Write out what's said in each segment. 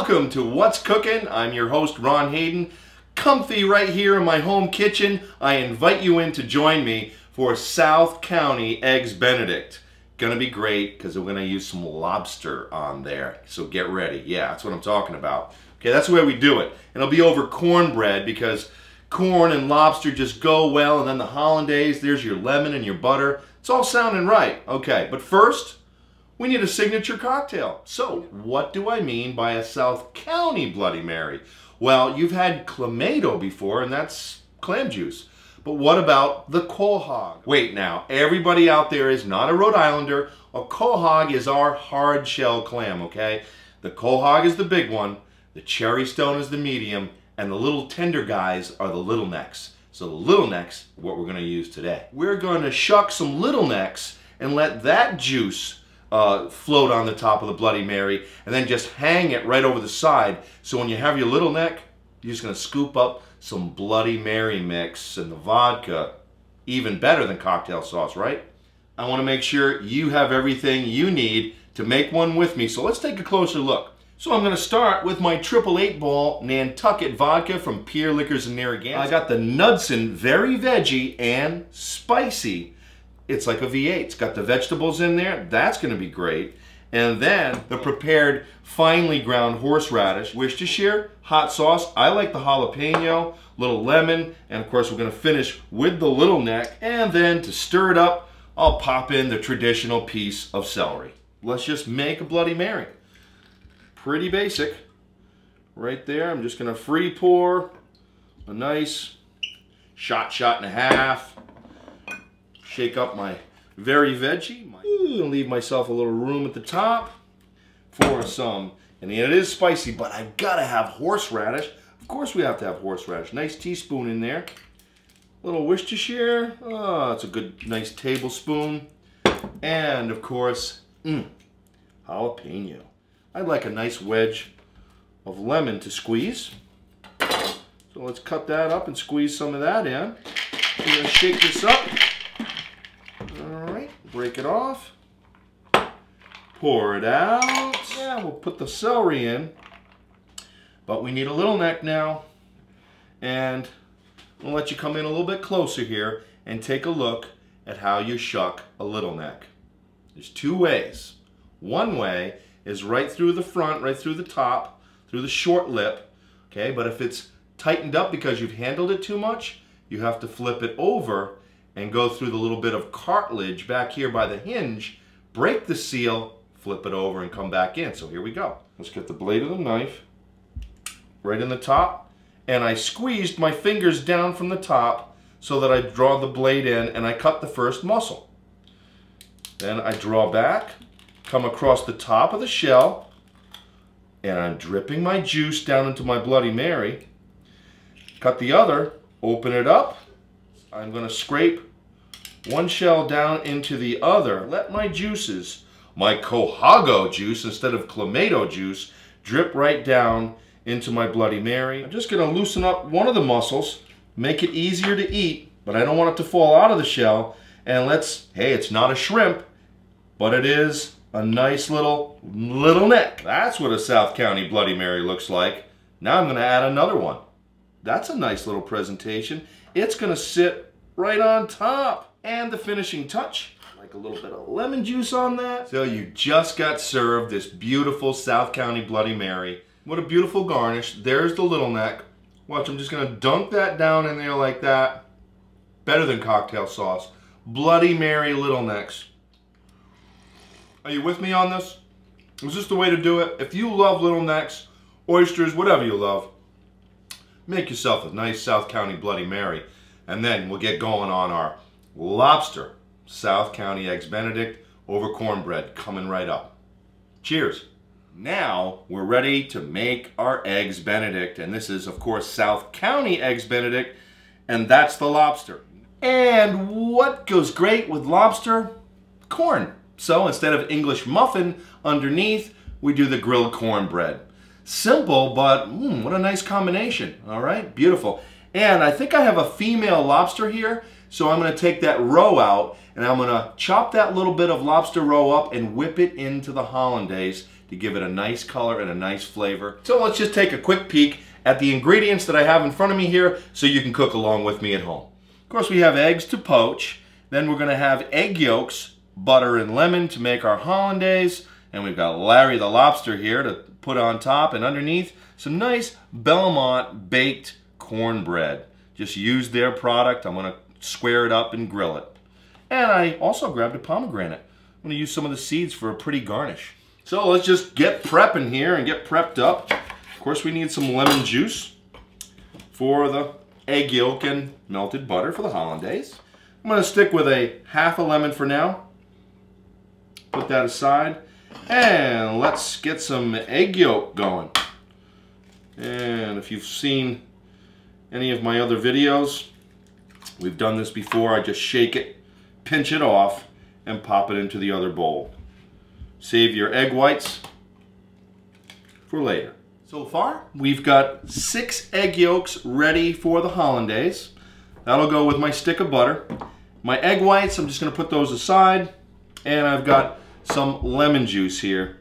Welcome to What's Cooking. I'm your host, Ron Hayden. Comfy right here in my home kitchen. I invite you in to join me for South County Eggs Benedict. Gonna be great because we're gonna use some lobster on there. So get ready. Yeah, that's what I'm talking about. Okay, that's the way we do it. And it'll be over cornbread because corn and lobster just go well. And then the hollandaise, there's your lemon and your butter. It's all sounding right. Okay, but first, we need a signature cocktail. So, what do I mean by a South County Bloody Mary? Well, you've had clamato before, and that's clam juice. But what about the quahog? Wait now, everybody out there is not a Rhode Islander. A quahog is our hard shell clam, okay? The quahog is the big one, the cherry stone is the medium, and the little tender guys are the little necks. So the little necks are what we're gonna use today. We're gonna shuck some little necks and let that juice float on the top of the Bloody Mary, and then just hang it right over the side. So when you have your little neck, you're just gonna scoop up some Bloody Mary mix and the vodka. Even better than cocktail sauce, right? I wanna make sure you have everything you need to make one with me. So let's take a closer look. So I'm gonna start with my 888 ball Nantucket vodka from Pier Liquors in Narragansett. I got the Knudsen Very Veggie and Spicy. It's like a V8. It's got the vegetables in there. That's going to be great. And then the prepared finely ground horseradish. Worcestershire hot sauce. I like the jalapeno, little lemon, and of course we're going to finish with the little neck. And then to stir it up, I'll pop in the traditional piece of celery. Let's just make a Bloody Mary. Pretty basic. Right there, I'm just going to free pour a nice shot and a half. Shake up my very veggie. Leave myself a little room at the top for some. And it is spicy, but I've got to have horseradish. Of course we have to have horseradish. Nice teaspoon in there. A little Worcestershire. Oh, it's a good, nice tablespoon. And of course, jalapeno. I'd like a nice wedge of lemon to squeeze. So let's cut that up and squeeze some of that in. We're going to shake this up. Alright, break it off. Pour it out. Yeah, we'll put the celery in. But we need a little neck now. And I'll let you come in a little bit closer here and take a look at how you shuck a little neck. There's two ways. One way is right through the front, right through the top, through the short lip. Okay, but if it's tightened up because you've handled it too much, you have to flip it over and go through the little bit of cartilage back here by the hinge, break the seal, flip it over and come back in. So here we go. Let's get the blade of the knife right in the top, and I squeezed my fingers down from the top so that I draw the blade in and I cut the first muscle. Then I draw back, come across the top of the shell, and I'm dripping my juice down into my Bloody Mary. Cut the other, open it up. I'm going to scrape one shell down into the other. Let my juices, my quahog juice instead of clamato juice, drip right down into my Bloody Mary. I'm just going to loosen up one of the muscles, make it easier to eat, but I don't want it to fall out of the shell. And hey, it's not a shrimp, but it is a nice little neck. That's what a South County Bloody Mary looks like. Now I'm going to add another one. That's a nice little presentation. It's going to sit right on top. And the finishing touch, like a little bit of lemon juice on that. So you just got served this beautiful South County Bloody Mary. What a beautiful garnish. There's the little neck. Watch, I'm just going to dunk that down in there like that. Better than cocktail sauce. Bloody Mary little necks. Are you with me on this? Is this the way to do it? If you love little necks, oysters, whatever you love, make yourself a nice South County Bloody Mary, and then we'll get going on our lobster South County Eggs Benedict over cornbread coming right up. Cheers. Now we're ready to make our Eggs Benedict, and this is of course South County Eggs Benedict, and that's the lobster. And what goes great with lobster? Corn. So instead of English muffin underneath, we do the grilled cornbread. Simple, but what a nice combination. All right, beautiful. And I think I have a female lobster here, so I'm going to take that roe out and I'm going to chop that little bit of lobster roe up and whip it into the hollandaise to give it a nice color and a nice flavor. So let's just take a quick peek at the ingredients that I have in front of me here so you can cook along with me at home. Of course, we have eggs to poach. Then we're going to have egg yolks, butter, and lemon to make our hollandaise. And we've got Larry the lobster here to put on top, and underneath some nice Belmont baked cornbread. Just use their product. I'm going to square it up and grill it. And I also grabbed a pomegranate. I'm going to use some of the seeds for a pretty garnish. So let's just get prepping here and get prepped up. Of course, we need some lemon juice for the egg yolk and melted butter for the hollandaise. I'm going to stick with a half a lemon for now. Put that aside. And let's get some egg yolk going. And if you've seen any of my other videos, we've done this before. I just shake it, pinch it off, and pop it into the other bowl. Save your egg whites for later. So far, we've got 6 egg yolks ready for the hollandaise. That'll go with my stick of butter. My egg whites, I'm just going to put those aside. And I've got some lemon juice here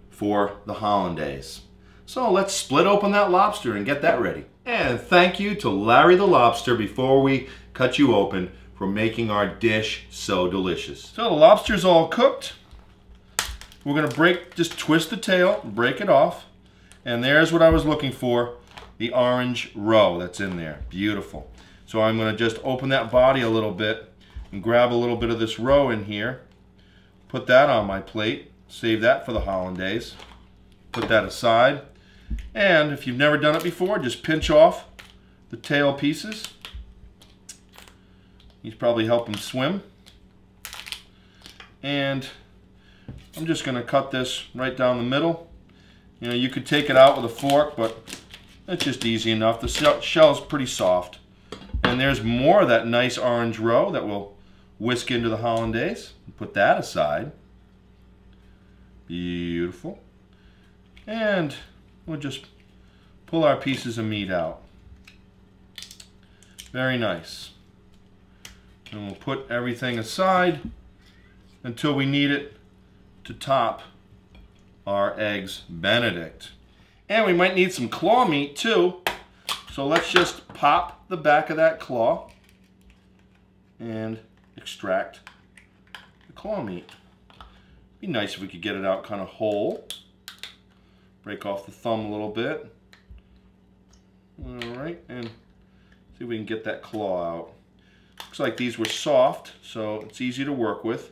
for the hollandaise. So let's split open that lobster and get that ready. And thank you to Larry the lobster before we cut you open for making our dish so delicious. So the lobster's all cooked. We're gonna just twist the tail, break it off. And there's what I was looking for, the orange roe that's in there. Beautiful. So I'm gonna just open that body a little bit and grab a little bit of this roe in here. Put that on my plate, save that for the hollandaise. Put that aside. And if you've never done it before, just pinch off the tail pieces. He's probably helping swim. And I'm just going to cut this right down the middle. You know, you could take it out with a fork, but it's just easy enough. The shell's pretty soft. And there's more of that nice orange roe that will whisk into the hollandaise. Put that aside. Beautiful. And we'll just pull our pieces of meat out. Very nice. And we'll put everything aside until we need it to top our eggs Benedict. And we might need some claw meat too. So let's just pop the back of that claw and extract the claw meat. Be nice if we could get it out kind of whole. Break off the thumb a little bit. Alright, and see if we can get that claw out. Looks like these were soft, so it's easy to work with.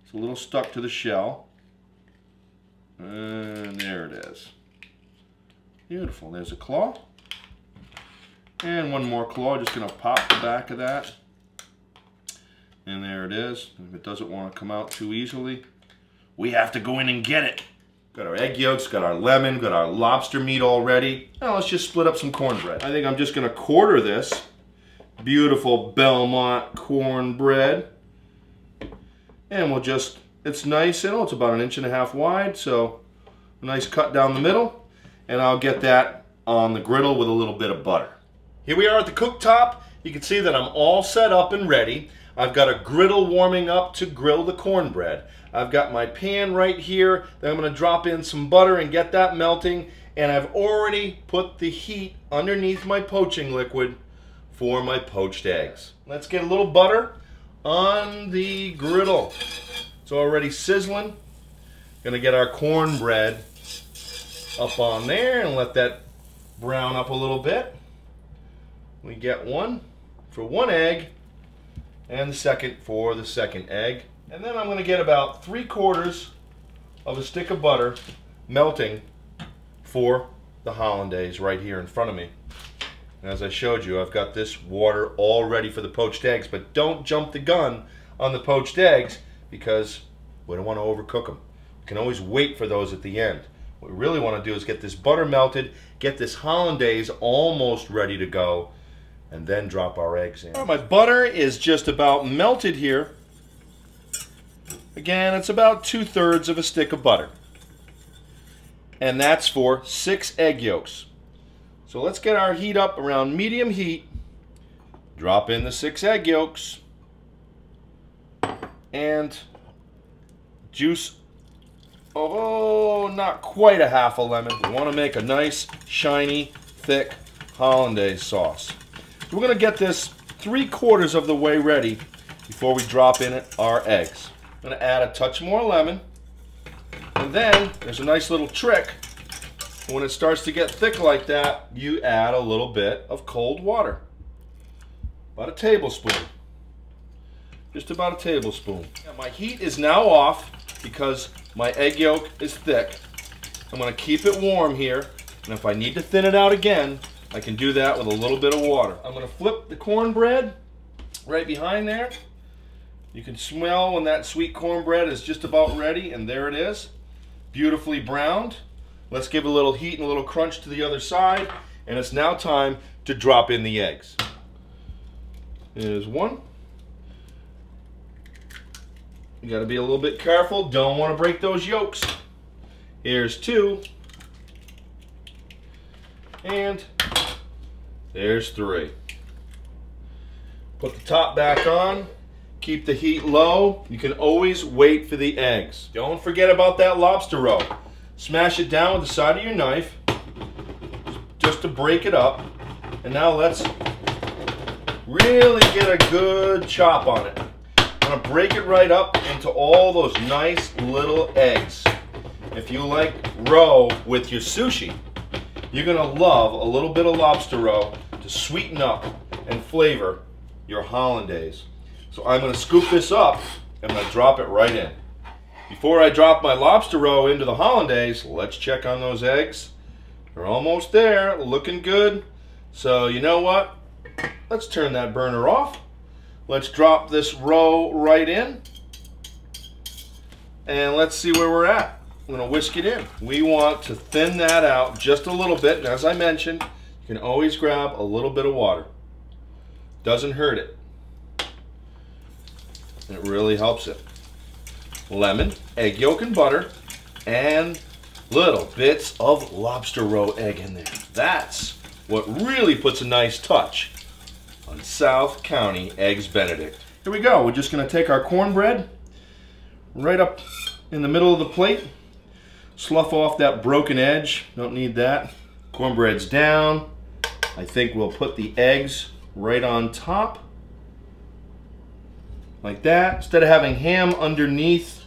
It's a little stuck to the shell. And there it is. Beautiful. There's a claw. And one more claw. Just going to pop the back of that. And there it is. If it doesn't want to come out too easily, we have to go in and get it. Got our egg yolks, got our lemon, got our lobster meat all ready. Now let's just split up some cornbread. I think I'm just going to quarter this beautiful Belmont cornbread. And we'll just, it's nice, you know, it's about 1.5 inches wide, so a nice cut down the middle. And I'll get that on the griddle with a little bit of butter. Here we are at the cooktop. You can see that I'm all set up and ready. I've got a griddle warming up to grill the cornbread. I've got my pan right here. Then I'm going to drop in some butter and get that melting. And I've already put the heat underneath my poaching liquid for my poached eggs. Let's get a little butter on the griddle. It's already sizzling. Going to get our cornbread up on there and let that brown up a little bit. We get one for one egg and the second for the second egg. And then I'm going to get about 3/4 of a stick of butter melting for the hollandaise right here in front of me. And as I showed you, I've got this water all ready for the poached eggs, but don't jump the gun on the poached eggs because we don't want to overcook them. You can always wait for those at the end. What we really want to do is get this butter melted, get this hollandaise almost ready to go, and then drop our eggs in. My butter is just about melted here. Again, it's about 2/3 of a stick of butter. And that's for 6 egg yolks. So let's get our heat up around medium heat. Drop in the 6 egg yolks. And juice oh, not quite a half a lemon. We want to make a nice, shiny, thick hollandaise sauce. We're going to get this 3/4 of the way ready before we drop in our eggs. I'm going to add a touch more lemon. And then there's a nice little trick. When it starts to get thick like that, you add a little bit of cold water. About a tablespoon. Just about a tablespoon. Now, my heat is now off because my egg yolk is thick. I'm going to keep it warm here. And if I need to thin it out again, I can do that with a little bit of water. I'm going to flip the cornbread right behind there. You can smell when that sweet cornbread is just about ready, and there it is. Beautifully browned. Let's give a little heat and a little crunch to the other side, and it's now time to drop in the eggs. There's one. You got to be a little bit careful. Don't want to break those yolks. Here's two. And there's three. Put the top back on. Keep the heat low. You can always wait for the eggs. Don't forget about that lobster roe. Smash it down with the side of your knife just to break it up. And now let's really get a good chop on it. I'm going to break it right up into all those nice little eggs. If you like roe with your sushi, you're going to love a little bit of lobster roe to sweeten up and flavor your hollandaise. So I'm going to scoop this up and I'm going to drop it right in. Before I drop my lobster roe into the hollandaise, let's check on those eggs. They're almost there, looking good. So you know what? Let's turn that burner off. Let's drop this roe right in. And let's see where we're at. I'm going to whisk it in. We want to thin that out just a little bit. And as I mentioned, you can always grab a little bit of water. Doesn't hurt it. It really helps it. Lemon, egg yolk and butter, and little bits of lobster roe egg in there. That's what really puts a nice touch on South County Eggs Benedict. Here we go. We're just going to take our cornbread right up in the middle of the plate. Slough off that broken edge. Don't need that. Cornbread's down. I think we'll put the eggs right on top. Like that. Instead of having ham underneath,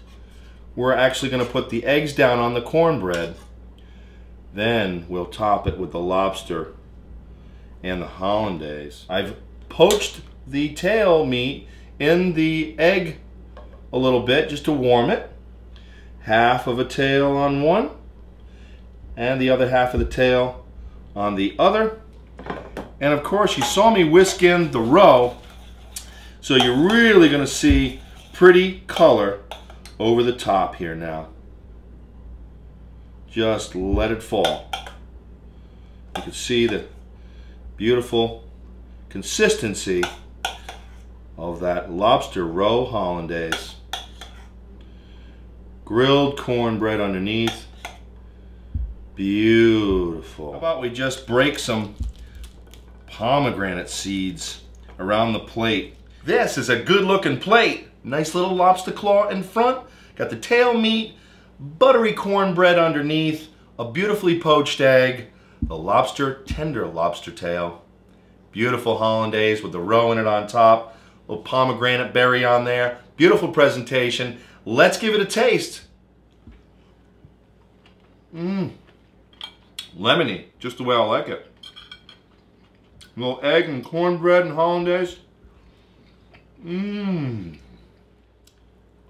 we're actually going to put the eggs down on the cornbread. Then we'll top it with the lobster and the hollandaise. I've poached the tail meat in the egg a little bit just to warm it. Half of a tail on one and the other half of the tail on the other. And of course, you saw me whisk in the roe, so you're really going to see pretty color over the top here now. Just let it fall. You can see the beautiful consistency of that lobster roe hollandaise. Grilled cornbread underneath. Beautiful. How about we just break some pomegranate seeds around the plate. This is a good looking plate. Nice little lobster claw in front. Got the tail meat, buttery cornbread underneath, a beautifully poached egg, the lobster, tender lobster tail. Beautiful hollandaise with the roe in it on top. Little pomegranate berry on there. Beautiful presentation. Let's give it a taste. Lemony, just the way I like it. A little egg and cornbread and hollandaise.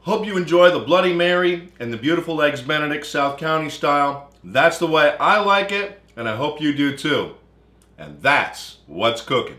Hope you enjoy the Bloody Mary and the beautiful Eggs Benedict South County style. That's the way I like it, and I hope you do too. And that's what's cooking.